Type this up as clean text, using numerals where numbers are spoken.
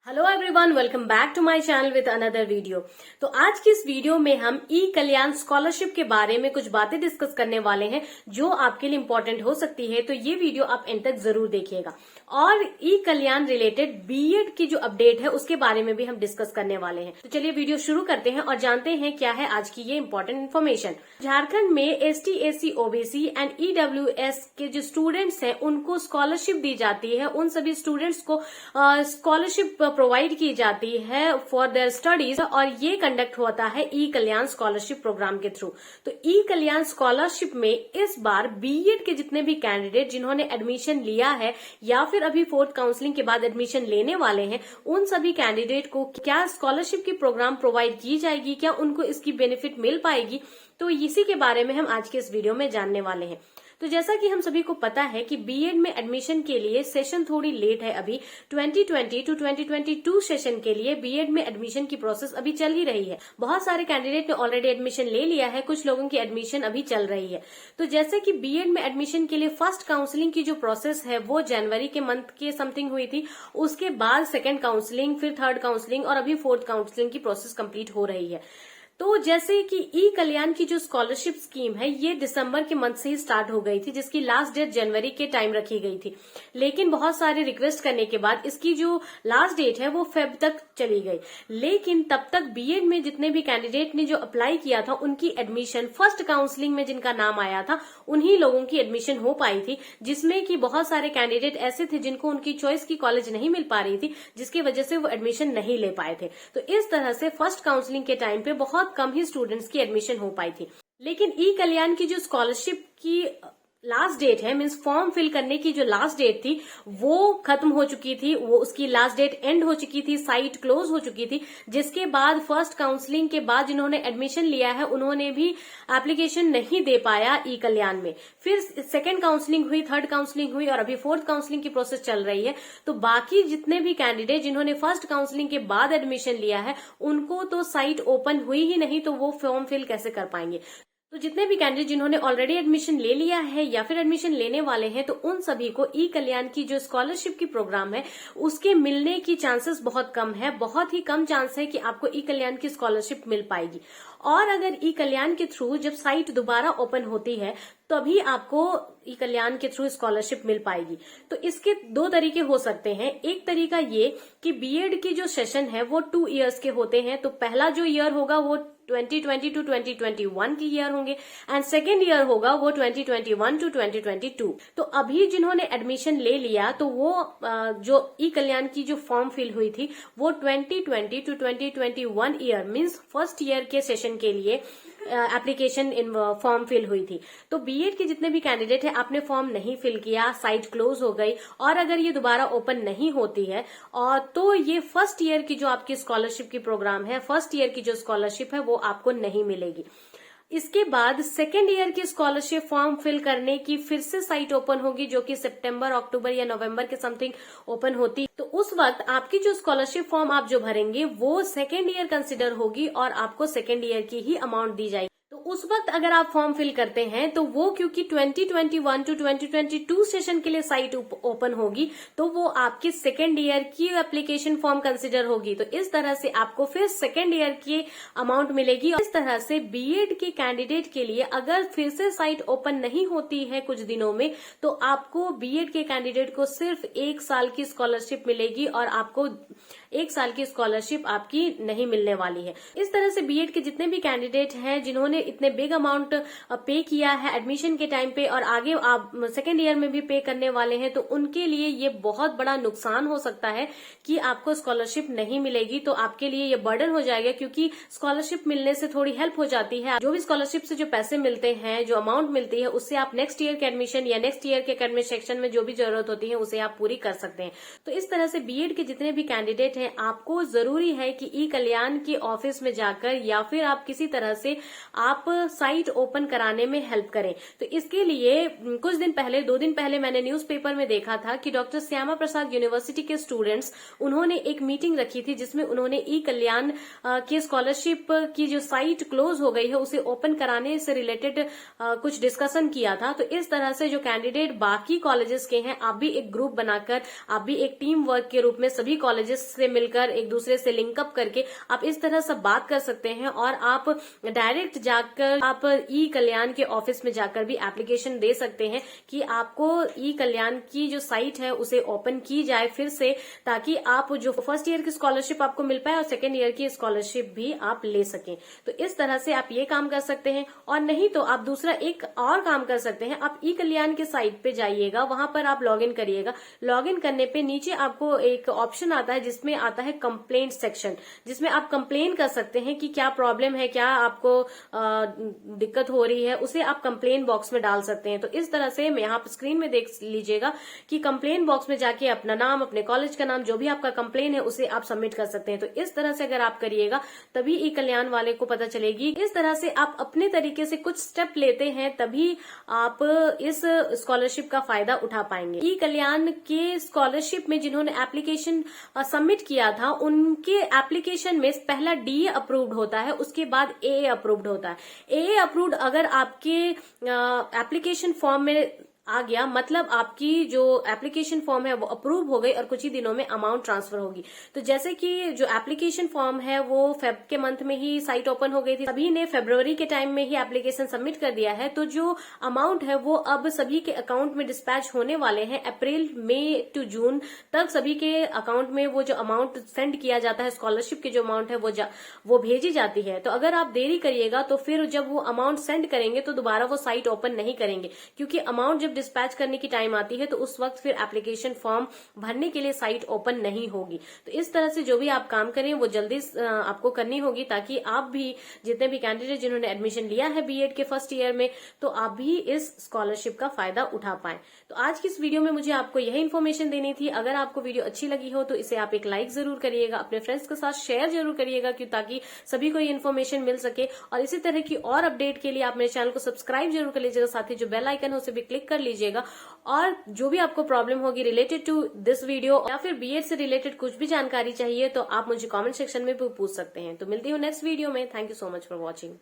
Hello everyone, welcome back to my channel with another video. तो आज की इस वीडियो में हम ई कल्याण स्कॉलरशिप के बारे में कुछ बातें डिस्कस करने वाले हैं जो आपके लिए इम्पोर्टेंट हो सकती है। तो ये वीडियो आप एंड तक जरूर देखिएगा। और ई कल्याण रिलेटेड बीएड की जो अपडेट है उसके बारे में भी हम डिस्कस करने वाले हैं। तो चलिए वीडियो शुरू करते हैं और जानते हैं क्या है आज की ये इम्पोर्टेंट इन्फॉर्मेशन। झारखंड में ST, SC, OBC and EWS के जो स्टूडेंट्स हैं उनको स्कॉलरशिप दी जाती है। उन सभी स्टूडेंट्स को स्कॉलरशिप प्रोवाइड की जाती है फॉर देयर स्टडीज और ये कंडक्ट होता है ई कल्याण स्कॉलरशिप प्रोग्राम के थ्रू। तो ई कल्याण स्कॉलरशिप में इस बार बीएड के जितने भी कैंडिडेट जिन्होंने एडमिशन लिया है या फिर अभी फोर्थ काउंसलिंग के बाद एडमिशन लेने वाले हैं, उन सभी कैंडिडेट को क्या स्कॉलरशिप की प्रोग्राम प्रोवाइड की जाएगी, क्या उनको इसकी बेनिफिट मिल पाएगी, तो इसी के बारे में हम आज के इस वीडियो में जानने वाले हैं। तो जैसा कि हम सभी को पता है कि बीएड में एडमिशन के लिए सेशन थोड़ी लेट है। अभी 2020 टू 2022 सेशन के लिए बीएड में एडमिशन की प्रोसेस अभी चल ही रही है। बहुत सारे कैंडिडेट ने ऑलरेडी एडमिशन ले लिया है, कुछ लोगों की एडमिशन अभी चल रही है। तो जैसे कि बीएड में एडमिशन के लिए फर्स्ट काउंसलिंग की जो प्रोसेस है वो जनवरी के मंथ के समथिंग हुई थी। उसके बाद सेकेंड काउंसलिंग, फिर थर्ड काउंसलिंग और अभी फोर्थ काउंसलिंग की प्रोसेस कंप्लीट हो रही है। तो जैसे कि ई कल्याण की जो स्कॉलरशिप स्कीम है ये दिसंबर के मंथ से ही स्टार्ट हो गई थी, जिसकी लास्ट डेट जनवरी के टाइम रखी गई थी। लेकिन बहुत सारे रिक्वेस्ट करने के बाद इसकी जो लास्ट डेट है वो फेब तक चली गई। लेकिन तब तक बीएड में जितने भी कैंडिडेट ने जो अप्लाई किया था उनकी एडमिशन फर्स्ट काउंसलिंग में जिनका नाम आया था उन्हीं लोगों की एडमिशन हो पाई थी, जिसमें कि बहुत सारे कैंडिडेट ऐसे थे जिनको उनकी चॉइस की कॉलेज नहीं मिल पा रही थी, जिसकी वजह से वो एडमिशन नहीं ले पाए थे। तो इस तरह से फर्स्ट काउंसलिंग के टाइम पे बहुत कम ही स्टूडेंट्स की एडमिशन हो पाई थी। लेकिन ई कल्याण की जो स्कॉलरशिप की लास्ट डेट है, मीन्स फॉर्म फिल करने की जो लास्ट डेट थी वो खत्म हो चुकी थी, वो उसकी लास्ट डेट एंड हो चुकी थी, साइट क्लोज हो चुकी थी। जिसके बाद फर्स्ट काउंसलिंग के बाद जिन्होंने एडमिशन लिया है उन्होंने भी एप्लीकेशन नहीं दे पाया ई कल्याण में। फिर सेकेंड काउंसलिंग हुई, थर्ड काउंसलिंग हुई और अभी फोर्थ काउंसलिंग की प्रोसेस चल रही है। तो बाकी जितने भी कैंडिडेट जिन्होंने फर्स्ट काउंसलिंग के बाद एडमिशन लिया है उनको तो साइट ओपन हुई ही नहीं, तो वो फॉर्म फिल कैसे कर पाएंगे। तो जितने भी कैंडिडेट जिन्होंने ऑलरेडी एडमिशन ले लिया है या फिर एडमिशन लेने वाले हैं तो उन सभी को ई कल्याण की जो स्कॉलरशिप की प्रोग्राम है उसके मिलने की चांसेस बहुत कम है। बहुत ही कम चांस है कि आपको ई कल्याण की स्कॉलरशिप मिल पाएगी। और अगर ई कल्याण के थ्रू जब साइट दोबारा ओपन होती है तभी आपको ई कल्याण के थ्रू स्कॉलरशिप मिल पाएगी। तो इसके दो तरीके हो सकते हैं। एक तरीका ये कि बीएड की जो सेशन है वो 2 इयर्स के होते हैं। तो पहला जो ईयर होगा वो 2020 टू 2021 की ईयर होंगे एंड सेकेंड ईयर होगा वो 2021 टू 2022। तो अभी जिन्होंने एडमिशन ले लिया तो वो जो ई कल्याण की जो फॉर्म फिल हुई थी वो 2020 to 2021 year means first year के सेशन के लिए एप्लीकेशन फॉर्म फिल हुई थी। तो बीएड के जितने भी कैंडिडेट है आपने फॉर्म नहीं फिल किया, साइट क्लोज हो गई और अगर ये दोबारा ओपन नहीं होती है और तो ये फर्स्ट ईयर की जो आपकी स्कॉलरशिप की प्रोग्राम है, फर्स्ट ईयर की जो स्कॉलरशिप है वो आपको नहीं मिलेगी। इसके बाद सेकेंड ईयर की स्कॉलरशिप फॉर्म फिल करने की फिर से साइट ओपन होगी, जो कि सितंबर, अक्टूबर या नवंबर के समथिंग ओपन होती। तो उस वक्त आपकी जो स्कॉलरशिप फॉर्म आप जो भरेंगे वो सेकेंड ईयर कंसिडर होगी और आपको सेकेंड ईयर की ही अमाउंट दी जाएगी। तो उस वक्त अगर आप फॉर्म फिल करते हैं तो वो क्योंकि 2021 टू 2022 सेशन के लिए साइट ओपन होगी तो वो आपकी सेकेंड ईयर की एप्लीकेशन फॉर्म कंसिडर होगी। तो इस तरह से आपको फिर सेकेंड ईयर की अमाउंट मिलेगी। और इस तरह से बीएड के कैंडिडेट के लिए अगर फिर से साइट ओपन नहीं होती है कुछ दिनों में तो आपको बीएड के कैंडिडेट को सिर्फ 1 साल की स्कॉलरशिप मिलेगी और आपको 1 साल की स्कॉलरशिप आपकी नहीं मिलने वाली है। इस तरह से बीएड के जितने भी कैंडिडेट हैं जिन्होंने इतने बिग अमाउंट पे किया है एडमिशन के टाइम पे और आगे आप सेकेंड ईयर में भी पे करने वाले हैं तो उनके लिए ये बहुत बड़ा नुकसान हो सकता है कि आपको स्कॉलरशिप नहीं मिलेगी। तो आपके लिए ये बर्डन हो जाएगा, क्योंकि स्कॉलरशिप मिलने से थोड़ी हेल्प हो जाती है। जो भी स्कॉलरशिप से जो पैसे मिलते हैं, जो अमाउंट मिलती है, उससे आप नेक्स्ट ईयर के एडमिशन या नेक्स्ट ईयर के एकेडमिक सेक्शन में जो भी जरूरत होती है उसे आप पूरी कर सकते हैं। तो इस तरह से बीएड के जितने भी कैंडिडेट हैं आपको जरूरी है कि ई कल्याण के ऑफिस में जाकर या फिर आप किसी तरह से आप साइट ओपन कराने में हेल्प करें। तो इसके लिए कुछ दिन पहले, 2 दिन पहले मैंने न्यूज़पेपर में देखा था कि डॉक्टर श्यामा प्रसाद यूनिवर्सिटी के स्टूडेंट्स उन्होंने एक मीटिंग रखी थी जिसमें उन्होंने ई कल्याण के स्कॉलरशिप की जो साइट क्लोज हो गई है उसे ओपन कराने से रिलेटेड कुछ डिस्कशन किया था। तो इस तरह से जो कैंडिडेट बाकी कॉलेजेस के हैं आप भी एक ग्रुप बनाकर, आप भी एक टीम वर्क के रूप में सभी कॉलेजेस से से मिलकर एक दूसरे से लिंकअप करके आप इस तरह से बात कर सकते हैं और आप डायरेक्ट जाकर आप ई कल्याण के ऑफिस में जाकर भी एप्लीकेशन दे सकते हैं कि आपको ई कल्याण की जो साइट है उसे ओपन की जाए फिर से, ताकि आप जो फर्स्ट ईयर की स्कॉलरशिप आपको मिल पाए और सेकेंड ईयर की स्कॉलरशिप भी आप ले सकें। तो इस तरह से आप ये काम कर सकते हैं। और नहीं तो आप दूसरा एक और काम कर सकते हैं, आप ई कल्याण के साइट पे जाइएगा, वहां पर आप लॉग इन करिएगा। लॉग इन करने पे नीचे आपको एक ऑप्शन आता है जिसमें आता है कंप्लेंट सेक्शन, जिसमें आप कंप्लेन कर सकते हैं कि क्या प्रॉब्लम है, क्या आपको दिक्कत हो रही है, उसे आप कंप्लेन बॉक्स में डाल सकते हैं। तो इस तरह से यहाँ पर स्क्रीन में देख लीजिएगा कि कंप्लेन बॉक्स में जाके अपना नाम, अपने कॉलेज का नाम, जो भी आपका कंप्लेन है उसे आप सबमिट कर सकते हैं। तो इस तरह से अगर आप करिएगा तभी ई कल्याण वाले को पता चलेगी। इस तरह से आप अपने तरीके से कुछ स्टेप लेते हैं तभी आप इस स्कॉलरशिप का फायदा उठा पाएंगे। ई कल्याण के स्कॉलरशिप में जिन्होंने एप्लीकेशन सबमिट किया था उनके एप्लीकेशन में पहला डीए अप्रूव्ड होता है, उसके बाद एए अप्रूव्ड होता है। एए अप्रूव्ड अगर आपके एप्लीकेशन फॉर्म में आ गया, मतलब आपकी जो एप्लीकेशन फॉर्म है वो अप्रूव हो गई और कुछ ही दिनों में अमाउंट ट्रांसफर होगी। तो जैसे कि जो एप्लीकेशन फॉर्म है वो फेब के मंथ में ही साइट ओपन हो गई थी, सभी ने फरवरी के टाइम में ही एप्लीकेशन सबमिट कर दिया है। तो जो अमाउंट है वो अब सभी के अकाउंट में डिस्पैच होने वाले हैं। अप्रैल मई टू जून तक सभी के अकाउंट में वो जो अमाउंट सेंड किया जाता है, स्कॉलरशिप की जो अमाउंट है वो भेजी जाती है। तो अगर आप देरी करिएगा तो फिर जब वो अमाउंट सेंड करेंगे तो दोबारा वो साइट ओपन नहीं करेंगे, क्योंकि अमाउंट जब डिस्पैच करने की टाइम आती है तो उस वक्त फिर एप्लीकेशन फॉर्म भरने के लिए साइट ओपन नहीं होगी। तो इस तरह से जो भी आप काम करें वो जल्दी आपको करनी होगी, ताकि आप भी, जितने भी कैंडिडेट जिन्होंने एडमिशन लिया है बीएड के फर्स्ट ईयर में, तो आप भी इस स्कॉलरशिप का फायदा उठा पाए। तो आज की इस वीडियो में मुझे आपको यही इन्फॉर्मेशन देनी थी। अगर आपको वीडियो अच्छी लगी हो तो इसे आप एक लाइक जरूर करिएगा, अपने फ्रेंड्स के साथ शेयर जरूर करिएगा, ताकि सभी को ये इन्फॉर्मेशन मिल सके। और इसी तरह की और अपडेट के लिए आप मेरे चैनल को सब्सक्राइब जरूर कर लीजिएगा, साथ ही जो बेल आइकन है उसे भी क्लिक कर लीजिएगा। और जो भी आपको प्रॉब्लम होगी रिलेटेड टू दिस वीडियो या फिर बीएड से रिलेटेड कुछ भी जानकारी चाहिए तो आप मुझे कमेंट सेक्शन में भी पूछ सकते हैं। तो मिलती हूँ नेक्स्ट वीडियो में। Thank you so much for watching.